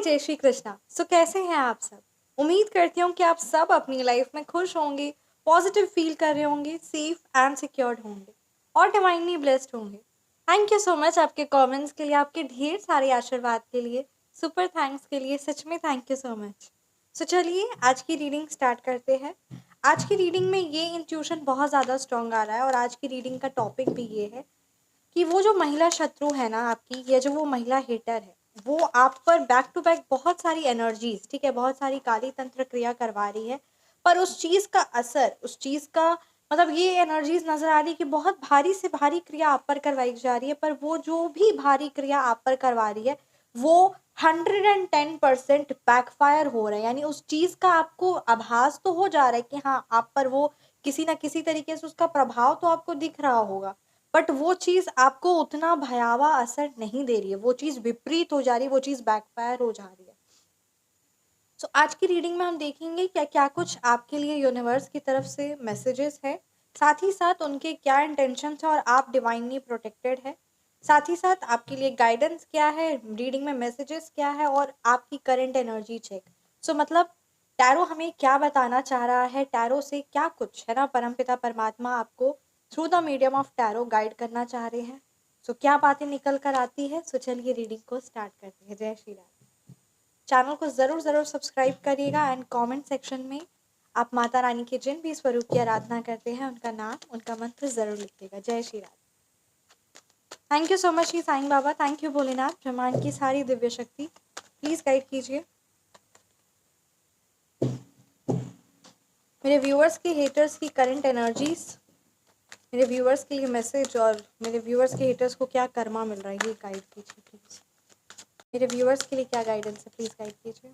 जय श्री कृष्णा। कैसे हैं आप सब? उम्मीद करती हूँ कि आप सब अपनी लाइफ में खुश होंगे, पॉजिटिव फील कर रहे होंगे, सेफ एंड सिक्योर्ड होंगे और डिवाइनली ब्लेस्ड होंगे। थैंक यू सो मच आपके कमेंट्स के लिए, आपके ढेर सारे आशीर्वाद के लिए, सुपर थैंक्स के लिए। सच में थैंक यू सो मच। चलिए आज की रीडिंग स्टार्ट करते हैं। आज की रीडिंग में ये इंट्यूशन बहुत ज़्यादा स्ट्रॉन्ग आ रहा है और आज की रीडिंग का टॉपिक भी ये है कि वो जो महिला शत्रु है ना आपकी, या जो वो महिला हेटर है, वो आप पर बैक टू बैक बहुत सारी एनर्जीज, ठीक है, बहुत सारी काली तंत्र क्रिया करवा रही है। पर उस चीज का असर, उस चीज का मतलब ये एनर्जीज नजर आ रही है कि बहुत भारी से भारी क्रिया आप पर करवाई जा रही है, पर वो जो भी भारी क्रिया आप पर करवा रही है वो 110% बैकफायर हो रहा है। यानी उस चीज का आपको आभास तो हो जा रहा है कि हाँ, आप पर वो किसी ना किसी तरीके से उसका प्रभाव तो आपको दिख रहा होगा, बट वो चीज आपको उतना भयावह असर नहीं दे रही है। वो चीज विपरीत हो जा रही है, वो चीज बैकफायर हो जा रही है। आज की रीडिंग में हम देखेंगे क्या क्या कुछ आपके लिए यूनिवर्स की तरफ से मैसेजेस है, साथ ही साथ उनके क्या इंटेंशन है और आप डिवाइनली प्रोटेक्टेड है। साथ ही साथ आपके लिए गाइडेंस क्या है, रीडिंग में मैसेजेस क्या है और आपकी करंट एनर्जी चेक। मतलब टैरो हमें क्या बताना चाह रहा है, टैरो से क्या कुछ है ना, परमपिता परमात्मा आपको through the medium of tarot guide करना चाह रहे हैं। क्या बातें निकल कर आती है। चलिए रीडिंग को स्टार्ट करते हैं। जय श्री राम। चैनल को ज़रूर सब्सक्राइब करिएगा एंड कमेंट सेक्शन में आप माता रानी के जिन भी स्वरूप की आराधना करते हैं उनका नाम, उनका मंत्र ज़रूर लिखिएगा। जय Shri Ram. Thank you so much Shri Sai Baba, thank you Bholenath, ब्रह्मांड की सारी दिव्य शक्ति प्लीज़ गाइड कीजिए। मेरे व्यूअर्स की हेटर्स की करंट एनर्जीज, मेरे व्यूअर्स के लिए मैसेज और मेरे व्यूअर्स के हेटर्स को क्या कर्मा मिल रहा है ये गाइड कीजिए प्लीज़। मेरे व्यूअर्स के लिए क्या गाइडेंस है, प्लीज़ गाइड कीजिए।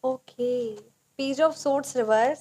Okay, page of swords reverse.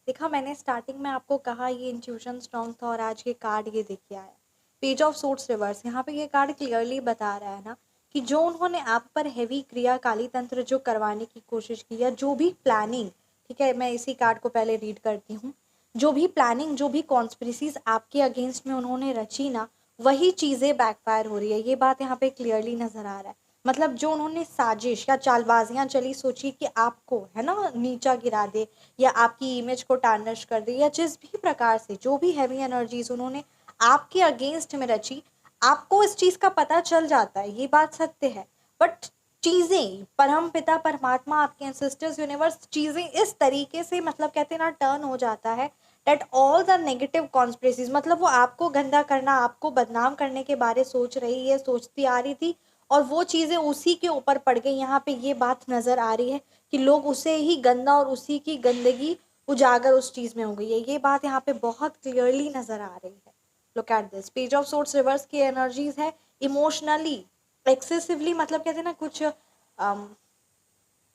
देखा, मैंने स्टार्टिंग में आपको कहा ये इंट्यूशन स्ट्रॉन्ग था और आज ये कार्ड ये देखिए आया, पेज ऑफ सोर्ड्स रिवर्स। यहाँ पे ये कार्ड क्लियरली बता रहा है ना कि जो उन्होंने आप पर हैवी क्रिया काली तंत्र जो करवाने की कोशिश की, या जो भी प्लानिंग, ठीक है, मैं इसी कार्ड को पहले रीड करती हूँ। जो भी प्लानिंग, जो भी कॉन्स्पिरेसीज आपके अगेंस्ट में उन्होंने रची ना, वही चीज़ें बैकफायर हो रही है। ये बात यहाँ पे क्लियरली नजर आ रहा है। मतलब जो उन्होंने साजिश या चालबाजियां चली, सोची कि आपको है ना नीचा गिरा दे या आपकी इमेज को टार्निश कर दे, या जिस भी प्रकार से जो भी हैवी एनर्जीज उन्होंने आपके अगेंस्ट में रची, आपको इस चीज का पता चल जाता है, ये बात सत्य है। बट चीजें, परम पिता परमात्मा, आपके एंसेस्टर्स, यूनिवर्स, चीजें इस तरीके से मतलब कहते हैं ना टर्न हो जाता है that all the negative conspiracies, मतलब वो आपको गंदा करना, आपको बदनाम करने के बारे सोच रही है, सोचती आ रही थी, और वो चीज़ें उसी के ऊपर पड़ गई। यहाँ पे ये बात नज़र आ रही है कि लोग उसे ही गंदा और उसी की गंदगी उजागर उस चीज़ में हो गई है। ये बात यहाँ पे बहुत क्लियरली नज़र आ रही है। Look at this, page of swords reverse की एनर्जीज है इमोशनली एक्सेसिवली, मतलब कहते हैं ना कुछ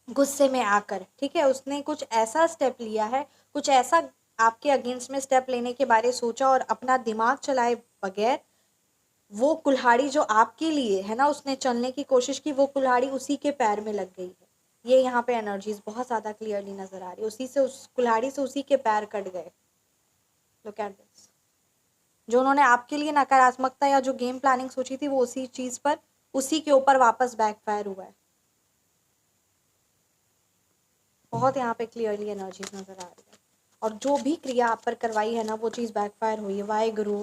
गुस्से में आकर, ठीक है, उसने कुछ ऐसा स्टेप लिया है, कुछ ऐसा आपके अगेंस्ट में स्टेप लेने के बारे सोचा और अपना दिमाग चलाए बगैर वो कुल्हाड़ी जो आपके लिए है ना उसने चलने की कोशिश की, वो कुल्हाड़ी उसी के पैर में लग गई है। ये यहाँ पे एनर्जीज बहुत ज़्यादा क्लियरली नजर आ रही है। उसी से, उस कुल्हाड़ी से उसी के पैर कट गए। लुक एट दिस, जो उन्होंने आपके लिए नकारात्मकता या जो गेम प्लानिंग सोची थी वो उसी चीज पर, उसी के ऊपर वापस बैकफायर हुआ है। बहुत यहाँ पे क्लियरली एनर्जीज नजर आ रही है। और जो भी क्रिया आप पर करवाई है ना वो चीज बैकफायर हुई है। Why guru,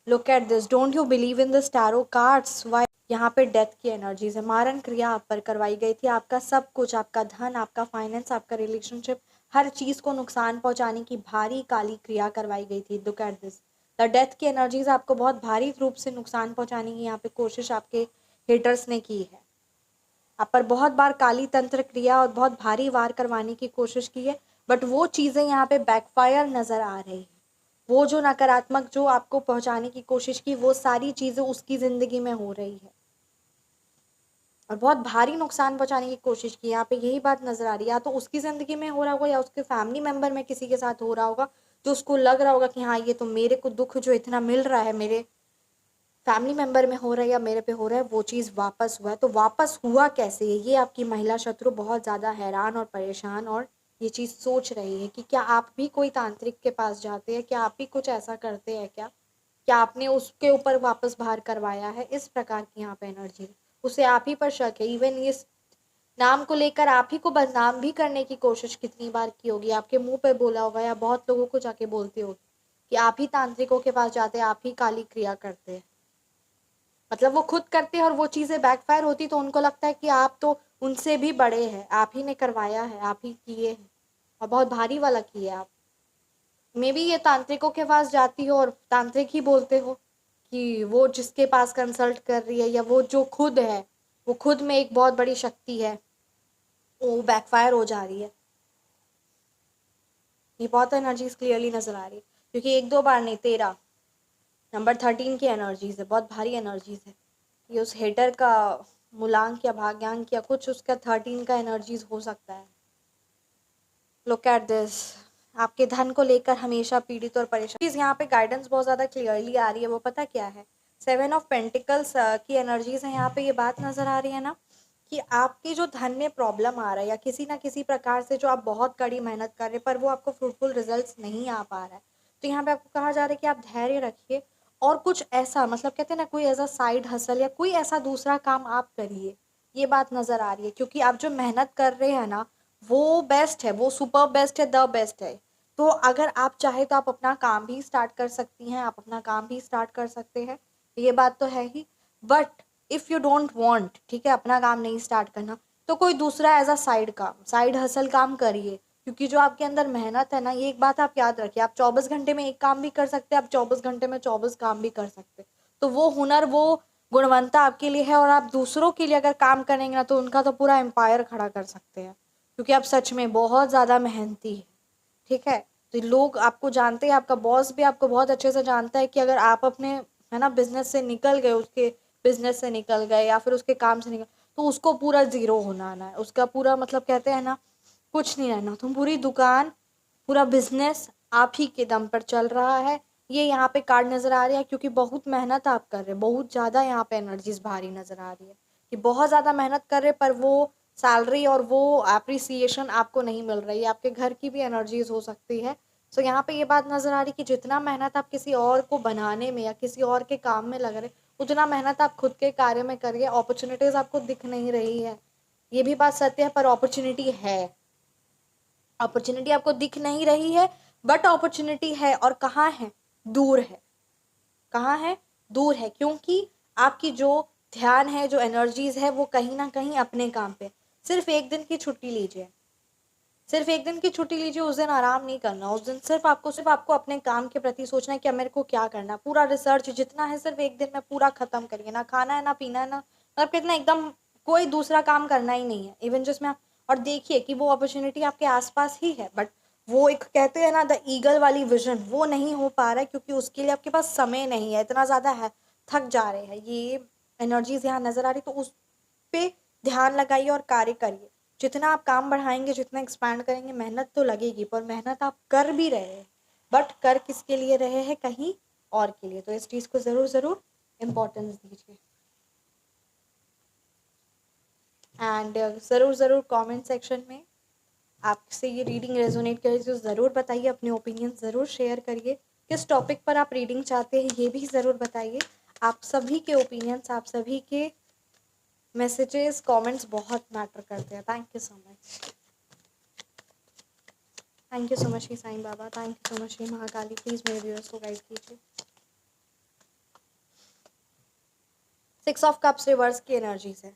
look at this, don't you believe in this tarot cards. Why, यहाँ पे डेथ की एनर्जीज है। मारन क्रिया आप पर करवाई गई थी। आपका सब कुछ, आपका धन, आपका फाइनेंस, आपका रिलेशनशिप, हर चीज को नुकसान पहुंचाने की भारी काली क्रिया करवाई गई थी। Look at this, the death की एनर्जीज आपको बहुत भारी रूप से नुकसान पहुंचाने की यहाँ पे कोशिश आपके हेटर्स ने की है। आप पर बहुत बार काली तंत्र क्रिया और बहुत भारी वार करवाने की कोशिश की है, बट वो चीजें यहाँ पे बैकफायर नजर आ रही है। वो जो नकारात्मक जो आपको पहुंचाने की कोशिश की, वो सारी चीजें उसकी जिंदगी में हो रही है और बहुत भारी नुकसान पहुंचाने की कोशिश की। यहाँ पे यही बात नजर आ रही है, या तो उसकी जिंदगी में हो रहा होगा या उसके फैमिली मेंबर में किसी के साथ हो रहा होगा, जो उसको लग रहा होगा कि हाँ, ये तो मेरे को दुख जो इतना मिल रहा है मेरे फैमिली मेंबर में हो रहा है या मेरे पे हो रहा है, वो चीज़ वापस हुआ है। तो वापस हुआ कैसे है, ये आपकी महिला शत्रु बहुत ज़्यादा हैरान और परेशान और ये चीज़ सोच रही है कि क्या आप भी कोई तांत्रिक के पास जाते हैं, क्या आप भी कुछ ऐसा करते हैं, क्या आपने उसके ऊपर वापस भार करवाया है। इस प्रकार की यहाँ पे एनर्जी, उसे आप ही पर शक है। इवन ये नाम को लेकर आप ही को बदनाम भी करने की कोशिश कितनी बार की होगी, आपके मुंह पे बोला होगा या बहुत लोगों को जाके बोलती होगी कि आप ही तांत्रिकों के पास जाते हैं, आप ही काली क्रिया करते हैं। मतलब वो खुद करते हैं और वो चीज़ें बैकफायर होती तो उनको लगता है कि आप तो उनसे भी बड़े हैं, आप ही ने करवाया है, आप ही किए हैं और बहुत भारी वाला किए आप। मे बी ये तांत्रिकों के पास जाती हो और तांत्रिक ही बोलते हो कि वो जिसके पास कंसल्ट कर रही है या वो जो खुद है, वो खुद में एक बहुत बड़ी शक्ति है, वो बैकफायर हो जा रही है। ये बहुत एनर्जीज क्लियरली नजर आ रही है क्योंकि एक दो बार नहीं, 13 नंबर 13 की एनर्जीज है, बहुत भारी एनर्जीज है। ये उस हेटर का मूलांक या भाग्यांक या कुछ उसका 13 का एनर्जीज हो सकता है। लुक एट दिस, आपके धन को लेकर हमेशा पीड़ित और परेशान। चीज यहाँ पे गाइडेंस बहुत ज्यादा क्लियरली आ रही है, वो पता क्या है, 7 ऑफ पेंटिकल्स की एनर्जीज है। यहाँ पे ये बात नजर आ रही है ना कि आपके जो धन में प्रॉब्लम आ रहा है या किसी ना किसी प्रकार से जो आप बहुत कड़ी मेहनत कर रहे हैं पर वो आपको फ्रूटफुल रिजल्ट्स नहीं आ पा रहा है, तो यहाँ पे आपको कहा जा रहा है कि आप धैर्य रखिए और कुछ ऐसा, मतलब कहते हैं ना, कोई ऐसा साइड हसल या कोई ऐसा दूसरा काम आप करिए। ये बात नजर आ रही है क्योंकि आप जो मेहनत कर रहे हैं ना, वो बेस्ट है, वो सुपर बेस्ट है, द बेस्ट है। तो अगर आप चाहे तो आप अपना काम भी स्टार्ट कर सकती हैं, आप अपना काम भी स्टार्ट कर सकते हैं, ये बात तो है ही। But if you don't want, ठीक है, अपना काम नहीं स्टार्ट करना, तो कोई दूसरा एज अ साइड काम, साइड हसल काम करिए। क्योंकि जो आपके अंदर मेहनत है ना, ये एक बात आप याद रखिए, आप 24 घंटे में एक काम भी कर सकते हैं, आप 24 घंटे में 24 काम भी कर सकते हैं। तो वो हुनर, वो गुणवत्ता आपके लिए है और आप दूसरों के लिए अगर काम करेंगे ना तो उनका तो पूरा एम्पायर खड़ा कर सकते हैं क्योंकि आप सच में बहुत ज़्यादा मेहनती है। ठीक है, तो लोग आपको जानते हैं, आपका बॉस भी आपको बहुत अच्छे से जानता है कि अगर आप अपने, है ना, बिजनेस से निकल गए, उसके बिजनेस से निकल गए या फिर उसके काम से निकल, तो उसको पूरा जीरो होना आना है, उसका पूरा, मतलब कहते हैं ना, कुछ नहीं रहना। तुम पूरी दुकान, पूरा बिजनेस आप ही के दम पर चल रहा है। ये यहाँ पे कार्ड नजर आ रहा है क्योंकि बहुत मेहनत आप कर रहे हैं, बहुत ज़्यादा यहाँ पे एनर्जीज भारी नजर आ रही है कि बहुत ज़्यादा मेहनत कर रहे पर वो सैलरी और वो अप्रिसिएशन आपको नहीं मिल रही है। आपके घर की भी एनर्जीज हो सकती है। सो यहाँ पे ये बात नजर आ रही कि जितना मेहनत आप किसी और को बनाने में या किसी और के काम में लग रहे, उतना मेहनत आप खुद के कार्य में करिए। अपॉर्चुनिटीज आपको दिख नहीं रही है, ये भी बात सत्य है, पर अपॉर्चुनिटी है। अपॉर्चुनिटी आपको दिख नहीं रही है बट अपॉर्चुनिटी है, और कहाँ है, दूर है। कहाँ है, दूर है, क्योंकि आपकी जो ध्यान है, जो एनर्जीज है, वो कहीं ना कहीं अपने काम पे। सिर्फ एक दिन की छुट्टी लीजिए, सिर्फ एक दिन की छुट्टी लीजिए, उस दिन आराम नहीं करना। उस दिन सिर्फ आपको अपने काम के प्रति सोचना है कि अब मेरे को क्या करना है। पूरा रिसर्च जितना है सिर्फ एक दिन में पूरा खत्म करिए, ना खाना है ना पीना है, ना मतलब कितना, एकदम कोई दूसरा काम करना ही नहीं है इवन जिसमें और देखिए कि वो अपॉर्चुनिटी आपके आसपास ही है, बट वो एक कहते हैं ना द ईगल वाली विजन, वो नहीं हो पा रहा है क्योंकि उसके लिए आपके पास समय नहीं है, इतना ज़्यादा है, थक जा रहे हैं। ये एनर्जीज यहाँ नजर आ रही, तो उस पे ध्यान लगाइए और कार्य करिए। जितना आप काम बढ़ाएंगे, जितना एक्सपैंड करेंगे, मेहनत तो लगेगी, पर मेहनत आप कर भी रहे हैं, बट कर किसके लिए रहे हैं, कहीं और के लिए। तो इस चीज़ को ज़रूर ज़रूर इम्पोर्टेंस दीजिए। एंड ज़रूर ज़रूर कमेंट सेक्शन में आपसे ये रीडिंग रेजोनेट करे तो ज़रूर बताइए, अपने ओपिनियन ज़रूर शेयर करिए। किस टॉपिक पर आप रीडिंग चाहते हैं ये भी ज़रूर बताइए। आप सभी के ओपिनियंस, आप सभी के मैसेजेस, कमेंट्स बहुत मैटर करते हैं। Thank you so much, thank you so much ही Sai Baba, thank you so much ही महाकाली। प्लीज़ मेरे व्यूअर्स को गाइड कीजिए। 6 ऑफ कप्स रिवर्स की एनर्जीज है।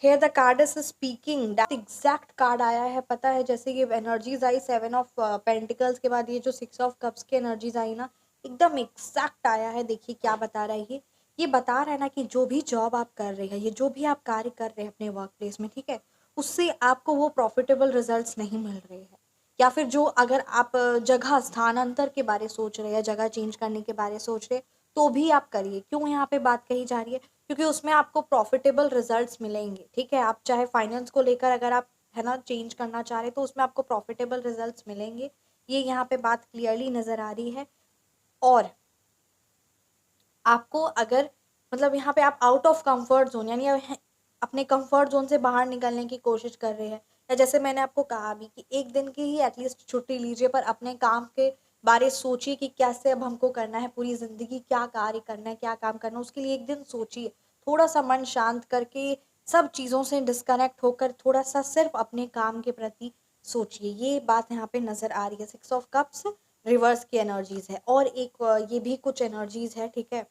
Here the card is speaking, exact card आया है, पता है, जैसे ये एनर्जीज आई 7 ऑफ पेंटिकल्स के बाद ये जो 6 ऑफ कप्स की एनर्जीज आई ना, एकदम एग्जैक्ट आया है। देखिए क्या बता रहा है ये बता रहा है ना कि जो भी जॉब आप कर रहे हैं, ये जो भी आप कार्य कर रहे हैं अपने वर्क प्लेस में, ठीक है, उससे आपको वो प्रॉफिटेबल रिजल्ट्स नहीं मिल रहे हैं। या फिर जो अगर आप जगह स्थानांतर के बारे सोच रहे हैं, जगह चेंज करने के बारे सोच रहे हैं, तो भी आप करिए। क्यों यहाँ पे बात कही जा रही है, क्योंकि उसमें आपको प्रॉफिटेबल रिजल्ट्स मिलेंगे। ठीक है, आप चाहे फाइनेंस को लेकर अगर आप, है ना, चेंज करना चाह रहे तो उसमें आपको प्रॉफिटेबल रिजल्ट्स मिलेंगे। ये यहाँ पे बात क्लियरली नजर आ रही है। और आपको अगर, मतलब यहाँ पे आप आउट ऑफ कंफर्ट जोन, यानी अपने कंफर्ट जोन से बाहर निकलने की कोशिश कर रहे हैं, या जैसे मैंने आपको कहा भी कि एक दिन की ही एटलीस्ट छुट्टी लीजिए, पर अपने काम के बारे सोचिए कि कैसे अब हमको करना है, पूरी जिंदगी क्या कार्य करना है, क्या काम करना है, उसके लिए एक दिन सोचिए। थोड़ा सा मन शांत करके सब चीज़ों से डिस्कनेक्ट होकर थोड़ा सा सिर्फ अपने काम के प्रति सोचिए। ये बात यहाँ पे नज़र आ रही है। 6 ऑफ कप्स रिवर्स की एनर्जीज़ है और एक ये भी कुछ एनर्जीज़ है, ठीक है।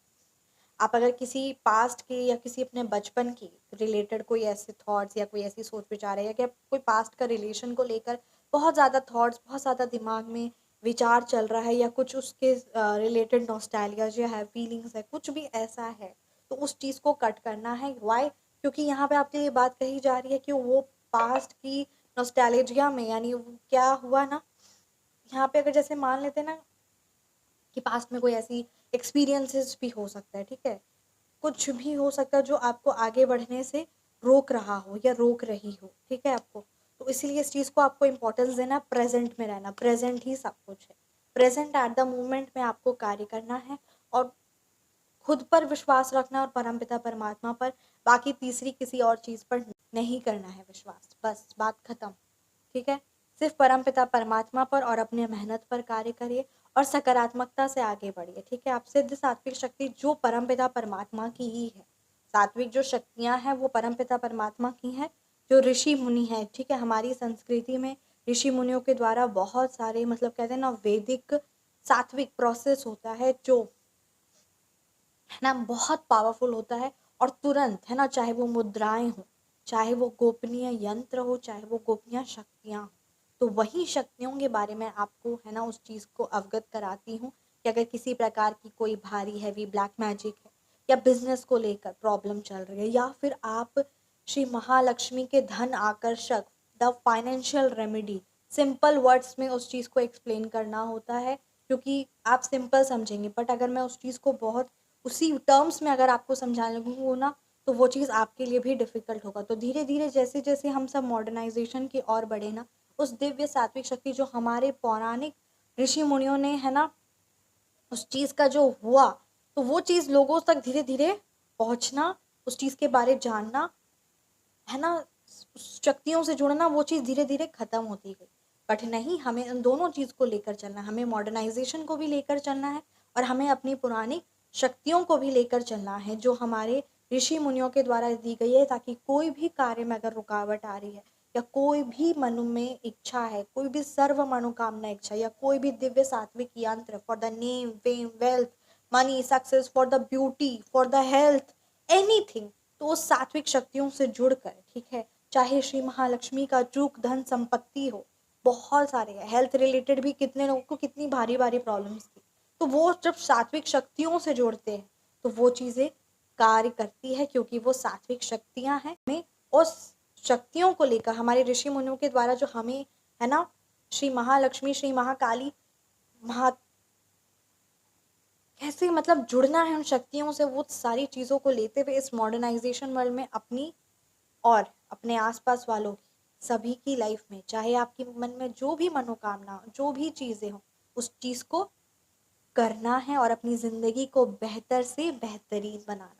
आप अगर किसी पास्ट के या किसी अपने बचपन के रिलेटेड कोई ऐसे थॉट्स या कोई ऐसी सोच विचार है, या कि आप कोई पास्ट का रिलेशन को लेकर बहुत ज़्यादा थॉट्स, बहुत ज़्यादा दिमाग में विचार चल रहा है, या कुछ उसके रिलेटेड नॉस्टैल्जिया जो है, फीलिंग्स है, कुछ भी ऐसा है, तो उस चीज़ को कट करना है। वाई? क्योंकि यहाँ पे आपके लिए बात कही जा रही है कि वो पास्ट की नॉस्टैल्जिया में, यानी क्या हुआ ना, यहाँ पे अगर जैसे मान लेते ना कि पास्ट में कोई ऐसी एक्सपीरियंसेस भी हो सकता है, ठीक है, कुछ भी हो सकता है जो आपको आगे बढ़ने से रोक रहा हो या रोक रही हो, ठीक है आपको। तो इसीलिए इस चीज़ को आपको इम्पोर्टेंस देना, प्रेजेंट में रहना, प्रेजेंट ही सब कुछ है। प्रेजेंट एट द मोमेंट में आपको कार्य करना है और खुद पर विश्वास रखना और परमपिता परमात्मा पर, बाकी तीसरी किसी और चीज़ पर नहीं करना है विश्वास, बस बात खत्म, ठीक है। सिर्फ परमपिता परमात्मा पर और अपने मेहनत पर कार्य करिए और सकारात्मकता से आगे बढ़िए, ठीक है। आप सिद्ध सात्विक शक्ति जो परमपिता परमात्मा की ही है, सात्विक जो शक्तियाँ हैं वो परमपिता परमात्मा की हैं, जो ऋषि मुनि हैं, ठीक है। हमारी संस्कृति में ऋषि मुनियों के द्वारा बहुत सारे, मतलब कहते हैं ना, वैदिक सात्विक प्रोसेस होता है जो है ना बहुत पावरफुल होता है और तुरंत, है ना, चाहे वो मुद्राएं हो, चाहे वो गोपनीय यंत्र हो, चाहे वो गोपनीय शक्तियां हो, तो वही शक्तियों के बारे में आपको, है ना, उस चीज़ को अवगत कराती हूँ कि अगर किसी प्रकार की कोई भारी हैवी ब्लैक मैजिक है, या बिजनेस को लेकर प्रॉब्लम चल रही है, या फिर आप श्री महालक्ष्मी के धन आकर्षक the financial remedy, simple words में उस चीज़ को एक्सप्लेन करना होता है, क्योंकि आप सिंपल समझेंगे, बट अगर मैं उस चीज़ को बहुत उसी टर्म्स में अगर आपको समझाने लगूँ ना, तो वो चीज़ आपके लिए भी डिफ़िकल्ट होगा। तो धीरे-धीरे जैसे-जैसे हम सब मॉडर्नाइज़ेशन की ओर बढ़े ना, उस दिव्य सात्विक शक्ति जो हमारे पौराणिक ऋषि मुनियों ने, है ना, उस चीज़ का जो हुआ, तो वो चीज़ लोगों तक धीरे-धीरे पहुँचना, उस चीज़ के बारे जानना, है ना, शक्तियों से जुड़ना, वो चीज़ धीरे-धीरे खत्म होती गई। बट नहीं, हमें उन दोनों चीज़ को लेकर चलना है, हमें मॉडर्नाइज़ेशन को भी लेकर चलना है और हमें अपनी पुरानी शक्तियों को भी लेकर चलना है, जो हमारे ऋषि मुनियों के द्वारा दी गई है, ताकि कोई भी कार्य में अगर रुकावट आ रही है, या कोई भी मन में इच्छा है, कोई भी सर्व मनोकामना इच्छा, या कोई भी दिव्य सात्विक यंत्र for the name, fame, wealth, money, success, for the beauty, for the health, anything, तो उस सात्विक शक्तियों से जुड़कर, ठीक है, चाहे श्री महालक्ष्मी का चूक धन संपत्ति हो, बहुत सारे हैं, हेल्थ रिलेटेड भी कितने लोगों को कितनी भारी भारी प्रॉब्लम्स थी, तो वो जब सात्विक शक्तियों से जोड़ते हैं तो वो चीज़ें कार्य करती है, क्योंकि वो सात्विक शक्तियां हैं। हमें उस शक्तियों को लेकर हमारे ऋषि मुनियों के द्वारा जो हमें, है ना, श्री महालक्ष्मी, श्री महाकाली, महा कैसे मतलब जुड़ना है उन शक्तियों से, वो सारी चीज़ों को लेते हुए इस मॉडर्नाइजेशन वर्ल्ड में अपनी और अपने आसपास वालों की, सभी की लाइफ में, चाहे आपके मन में जो भी मनोकामना हो, जो भी चीज़ें हो, उस चीज़ को करना है और अपनी ज़िंदगी को बेहतर से बेहतरीन बनाना है।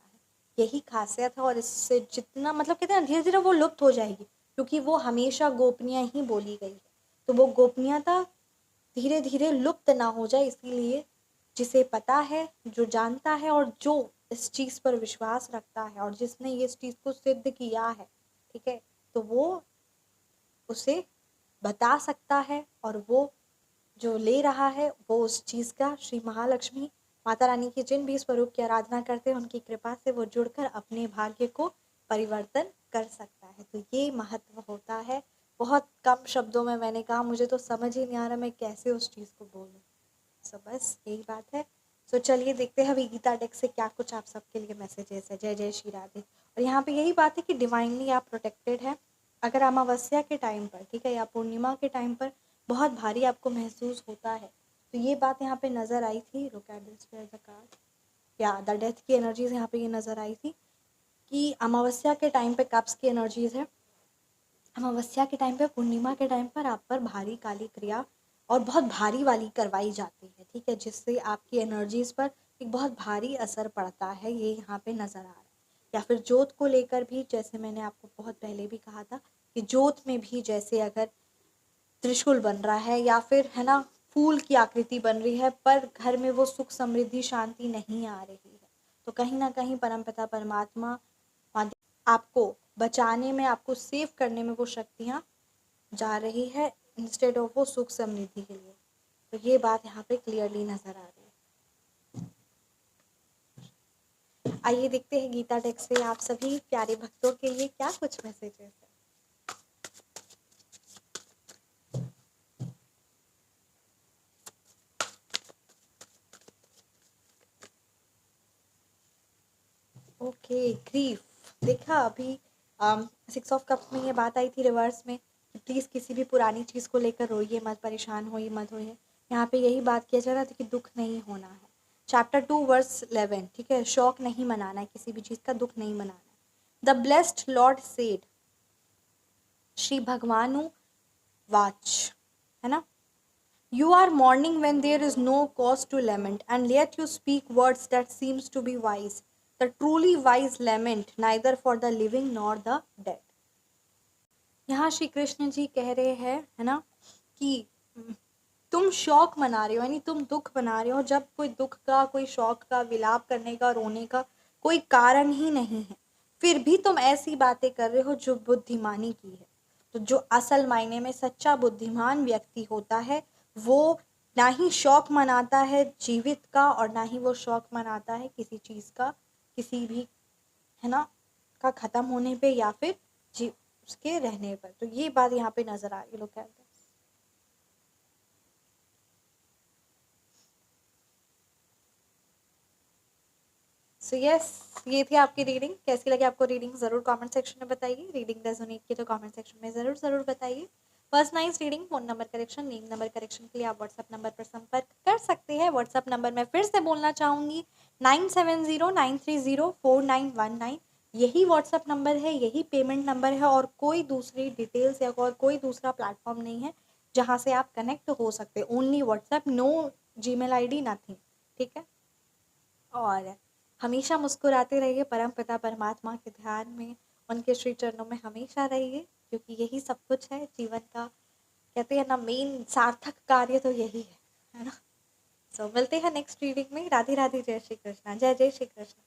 यही खासियत है और इससे जितना, मतलब कहते हैं, धीरे धीरे वो लुप्त हो जाएगी, क्योंकि वो हमेशा गोपनीय ही बोली गई है। तो वो गोपनीयता धीरे धीरे लुप्त ना हो जाए, इसीलिए जिसे पता है, जो जानता है और जो इस चीज़ पर विश्वास रखता है और जिसने ये इस चीज़ को सिद्ध किया है, ठीक है, तो वो उसे बता सकता है, और वो जो ले रहा है वो उस चीज़ का श्री महालक्ष्मी माता रानी के जिन भी स्वरूप की आराधना करते हैं, उनकी कृपा से वो जुड़कर अपने भाग्य को परिवर्तन कर सकता है। तो ये महत्व होता है। बहुत कम शब्दों में मैंने कहा, मुझे तो समझ ही नहीं आ रहा मैं कैसे उस चीज़ को बोलूँ। सो बस यही बात है। सो चलिए देखते हैं अभी गीता डेक से क्या कुछ आप सबके लिए मैसेजेस है। जय जय श्री राधे। और यहाँ पे यही बात है कि डिवाइनली आप प्रोटेक्टेड है। अगर अमावस्या के टाइम पर, ठीक है, या पूर्णिमा के टाइम पर बहुत भारी आपको महसूस होता है, तो ये बात यहाँ पे नज़र आई थी। Look at this the card, या द डेथ की एनर्जीज यहाँ पे ये नज़र आई थी कि अमावस्या के टाइम पे कप्स की एनर्जीज है। अमावस्या के टाइम पे, पूर्णिमा के टाइम पर आप पर भारी काली क्रिया और बहुत भारी वाली करवाई जाती है, ठीक है, जिससे आपकी एनर्जीज पर एक बहुत भारी असर पड़ता है, ये यहाँ पे नज़र आ रहा है। या फिर जोत को लेकर भी, जैसे मैंने आपको बहुत पहले भी कहा था कि जोत में भी जैसे अगर त्रिशूल बन रहा है या फिर, है ना, फूल की आकृति बन रही है, पर घर में वो सुख समृद्धि शांति नहीं आ रही है, तो कहीं ना कहीं परमपिता परमात्मा आपको बचाने में, आपको सेव करने में वो शक्तियाँ जा रही है इंस्टेड ऑफ वो सुख समृद्धि के लिए। तो ये बात यहाँ पे क्लियरली नजर आ रही है। आइए देखते हैं गीता टेक्स्ट से आप सभी प्यारे भक्तों के लिए क्या कुछ मैसेजेस है। ओके, ग्रीफ देखा अभी 6 ऑफ कप्स में ये बात आई थी रिवर्स में कि प्लीज़ किसी भी पुरानी चीज़ को लेकर रोइए मत, परेशान होइए मत होइए। यहाँ पे यही बात किया जा रहा था कि दुख नहीं होना है। चैप्टर 2 वर्स 11, ठीक है, शौक नहीं मनाना है, किसी भी चीज़ का दुख नहीं मनाना है। The blessed lord said, Shri भगवानु वाच, है ना, you are mourning when there is no cause to lament, and yet you speak words that seems to be wise. The truly wise lament neither for the living nor the dead. यहाँ श्री कृष्ण जी कह रहे हैं, है ना, कि तुम शौक मना रहे हो, यानी तुम दुख मना रहे हो जब कोई दुख का, कोई शौक का, विलाप करने का, रोने का कोई कारण ही नहीं है, फिर भी तुम ऐसी बातें कर रहे हो जो बुद्धिमानी की है। तो जो असल मायने में सच्चा बुद्धिमान व्यक्ति होता है वो ना ही शौक मनाता है जीवित का और ना ही वो शौक मनाता है किसी चीज़ का, किसी भी, है ना, का खत्म होने पे या फिर जी उसके रहने पर। तो ये बात यहाँ पे नजर आ रही है। लोग कहते हैं सो यस, ये थी आपकी रीडिंग। कैसी लगी आपको रीडिंग ज़रूर कमेंट सेक्शन में बताइए। रीडिंग रेजोनेट की तो कमेंट सेक्शन में ज़रूर बताइए। Personalise reading, phone number correction, name number correction के लिए आप व्हाट्सअप नंबर पर संपर्क कर सकते हैं। व्हाट्सअप नंबर मैं फिर से बोलना चाहूँगी 9709304919। यही व्हाट्सअप नंबर है, यही पेमेंट नंबर है और कोई दूसरी डिटेल्स या कोई दूसरा प्लेटफॉर्म नहीं है जहाँ से आप कनेक्ट हो सकते। Only WhatsApp, no Gmail ID, nothing, ठीक है। और हमेशा मुस्कुराते रहिए, परम पिता परमात्मा के ध्यान में, उनके श्री चरणों में हमेशा रहिए, क्योंकि यही सब कुछ है जीवन का। कहते हैं ना, मेन सार्थक कार्य तो यही है ना। सो मिलते हैं नेक्स्ट रीडिंग में। राधे राधे, जय श्री कृष्णा, जय जय श्री कृष्ण।